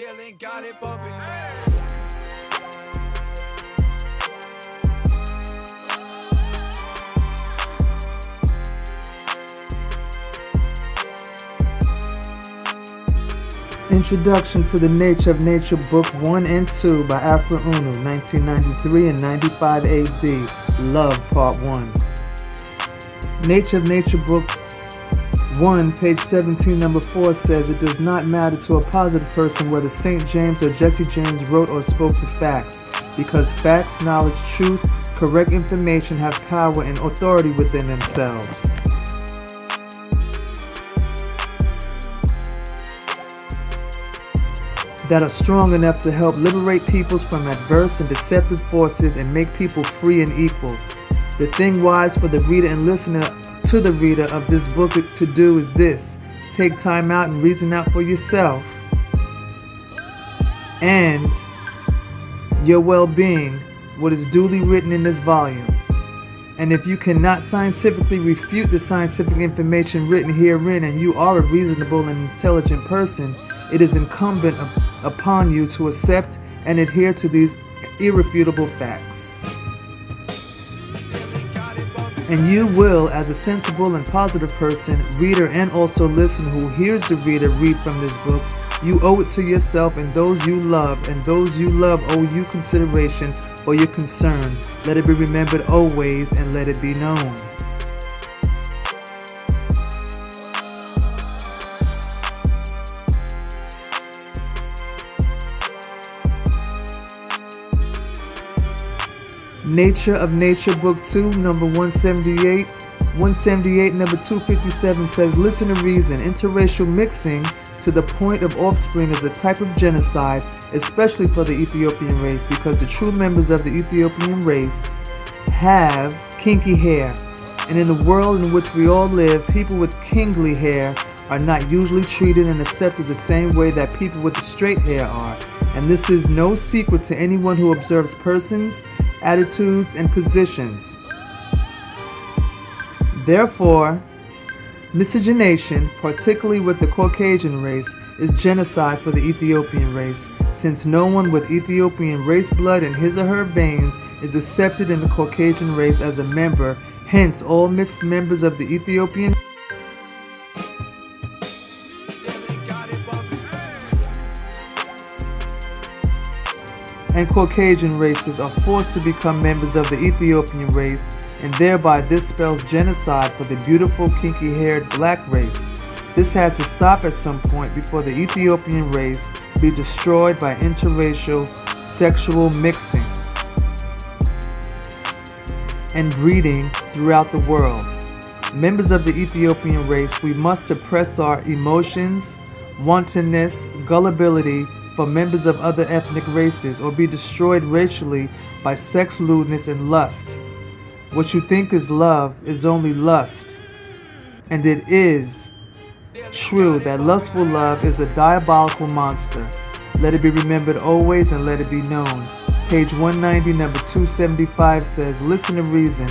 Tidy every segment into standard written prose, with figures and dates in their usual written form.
Dylan got it bumping. Introduction to the Nature of Nature, Book 1 and 2 by Afra Unu, 1993 and 95 AD. Love, Part 1. Nature of Nature, Book 1, page 17, number 4 says, "It does not matter to a positive person whether St. James or Jesse James wrote or spoke the facts, because facts, knowledge, truth, correct information have power and authority within themselves." That are strong enough to help liberate peoples from adverse and deceptive forces and make people free and equal. The thing wise for the reader and listener to the reader of this book to do is this: take time out and reason out for yourself and your well-being what is duly written in this volume. And if you cannot scientifically refute the scientific information written herein, and you are a reasonable and intelligent person, it is incumbent upon you to accept and adhere to these irrefutable facts. And you will, as a sensible and positive person, reader and also listener who hears the reader read from this book, you owe it to yourself and those you love, and those you love owe you consideration or your concern. Let it be remembered always, and let it be known. Nature of Nature, Book 2, number 178. 178, number 257 says, "Listen to reason. Interracial mixing to the point of offspring is a type of genocide, especially for the Ethiopian race, because the true members of the Ethiopian race have kinky hair. And in the world in which we all live, people with kingly hair are not usually treated and accepted the same way that people with straight hair are. And this is no secret to anyone who observes persons, attitudes, and positions. Therefore, miscegenation, particularly with the Caucasian race, is genocide for the Ethiopian race, since no one with Ethiopian race blood in his or her veins is accepted in the Caucasian race as a member. Hence, all mixed members of the Ethiopian and Caucasian races are forced to become members of the Ethiopian race, and thereby this spells genocide for the beautiful kinky-haired black race. This has to stop at some point before the Ethiopian race be destroyed by interracial sexual mixing and breeding throughout the world. Members of the Ethiopian race, we must suppress our emotions, wantonness, gullibility for members of other ethnic races, or be destroyed racially by sex lewdness and lust. What you think is love is only lust, and it is true that lustful love is a diabolical monster. Let it be remembered always, and let it be known." Page 190, number 275 says, "Listen to reason.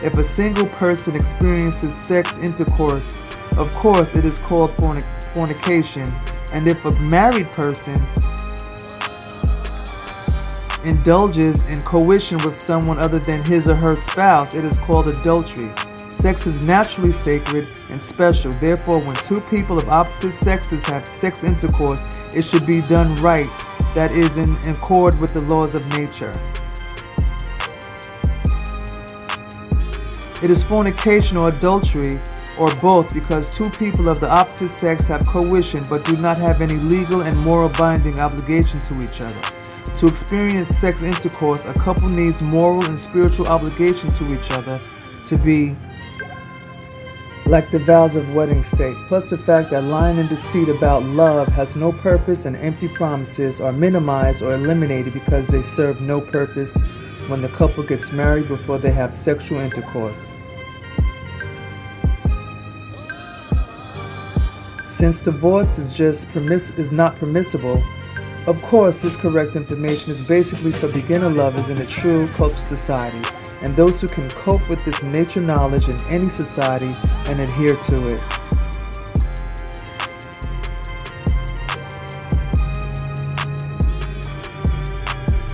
If a single person experiences sex intercourse, of course it is called fornication, and if a married person indulges in coition with someone other than his or her spouse, it is called adultery. Sex is naturally sacred and special. Therefore, when two people of opposite sexes have sex intercourse, it should be done right, that is, in accord with the laws of nature. It is fornication or adultery, or both, because two people of the opposite sex have coition but do not have any legal and moral binding obligation to each other. To experience sex intercourse, a couple needs moral and spiritual obligation to each other to be like the vows of wedding state, plus the fact that lying and deceit about love has no purpose, and empty promises are minimized or eliminated because they serve no purpose when the couple gets married before they have sexual intercourse. Since divorce is not permissible, of course, this correct information is basically for beginner lovers in a true cultured society, and those who can cope with this nature knowledge in any society and adhere to it.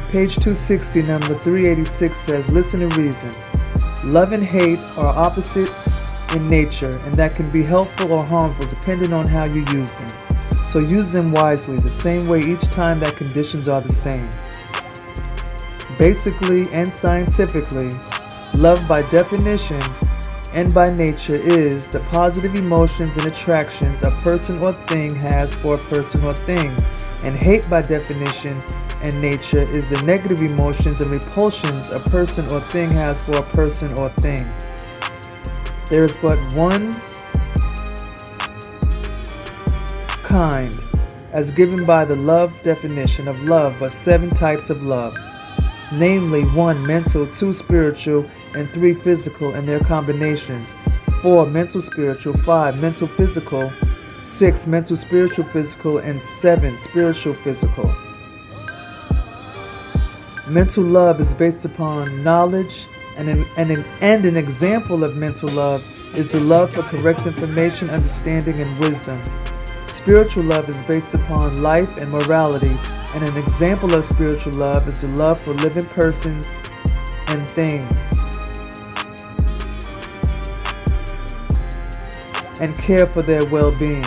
Page 260, number 386 says, listen and reason. Love and hate are opposites in nature, and that can be helpful or harmful depending on how you use them. So use them wisely, the same way each time that conditions are the same. Basically and scientifically, love by definition and by nature is the positive emotions and attractions a person or thing has for a person or thing, and hate by definition and nature is the negative emotions and repulsions a person or thing has for a person or thing. There is but one kind, as given by the love definition of love, but 7 types of love. Namely, 1 mental, 2 spiritual, and 3 physical and their combinations. 4 mental spiritual, 5 mental physical, 6 mental spiritual physical, and 7 spiritual physical. Mental love is based upon knowledge, and an example of mental love is the love for correct information, understanding, and wisdom. Spiritual love is based upon life and morality, and an example of spiritual love is the love for living persons and things, and care for their well-being.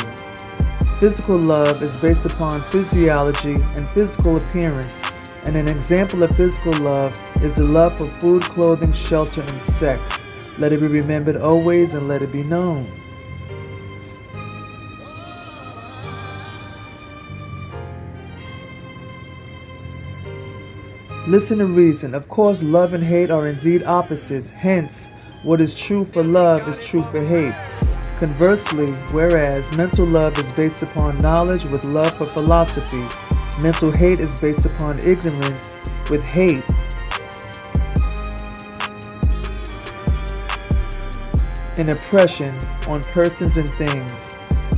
Physical love is based upon physiology and physical appearance, and an example of physical love is the love for food, clothing, shelter, and sex. Let it be remembered always, and let it be known. Listen and reason. Of course, love and hate are indeed opposites. Hence, what is true for love is true for hate. Conversely, whereas mental love is based upon knowledge with love for philosophy, mental hate is based upon ignorance with hate. And oppression on persons and things,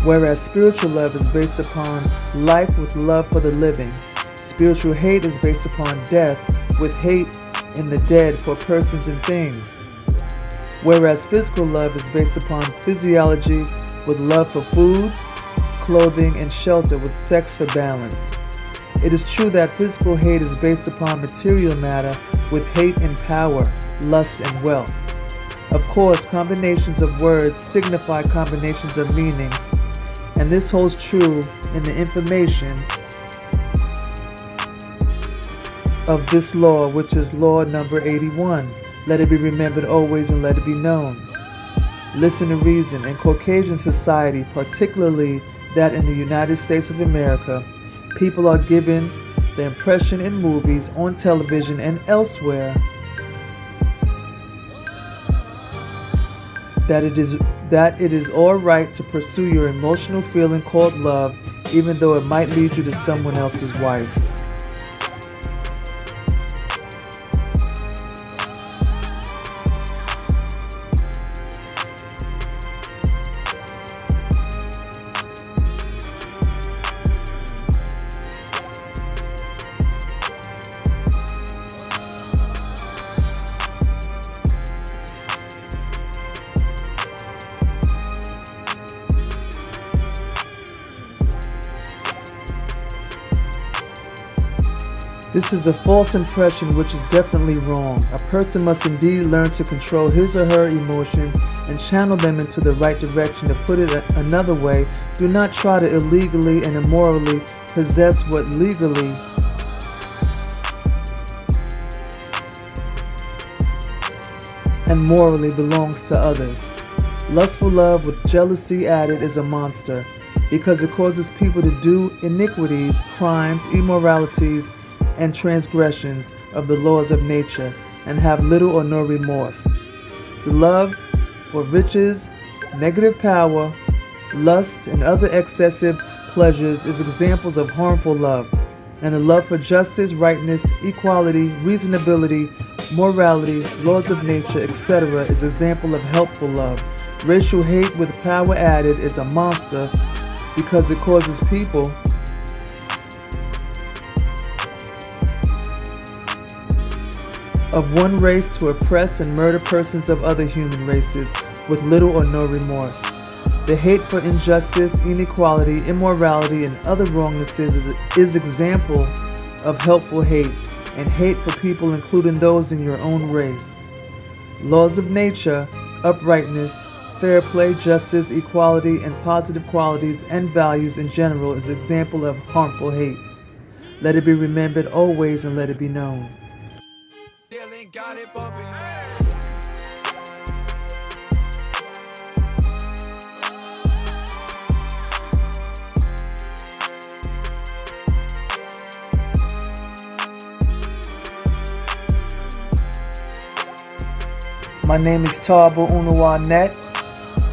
whereas spiritual love is based upon life with love for the living. Spiritual hate is based upon death with hate in the dead for persons and things, whereas physical love is based upon physiology with love for food, clothing, and shelter with sex for balance. It is true that physical hate is based upon material matter with hate and power, lust, and wealth. Of course, combinations of words signify combinations of meanings, and this holds true in the information of this law, which is law number 81. Let it be remembered always, and let it be known. Listen and reason. In Caucasian society, particularly that in the United States of America, people are given the impression in movies, on television, and elsewhere that it is all right to pursue your emotional feeling called love, even though it might lead you to someone else's wife. This is a false impression which is definitely wrong. A person must indeed learn to control his or her emotions and channel them into the right direction. To put it another way, do not try to illegally and immorally possess what legally and morally belongs to others. Lustful love with jealousy added is a monster, because it causes people to do iniquities, crimes, immoralities, and transgressions of the laws of nature, and have little or no remorse. The love for riches, negative power, lust, and other excessive pleasures is examples of harmful love, and the love for justice, rightness, equality, reasonability, morality, laws of nature, etc. is example of helpful love. Racial hate with power added is a monster, because it causes people of one race to oppress and murder persons of other human races with little or no remorse. The hate for injustice, inequality, immorality, and other wrongnesses is example of helpful hate, and hate for people including those in your own race. Laws of nature, uprightness, fair play, justice, equality, and positive qualities and values in general is an example of harmful hate. Let it be remembered always and let it be known. My name is Tabo Unawanet,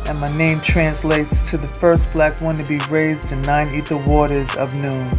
and my name translates to the first black one to be raised in 9 ether waters of noon.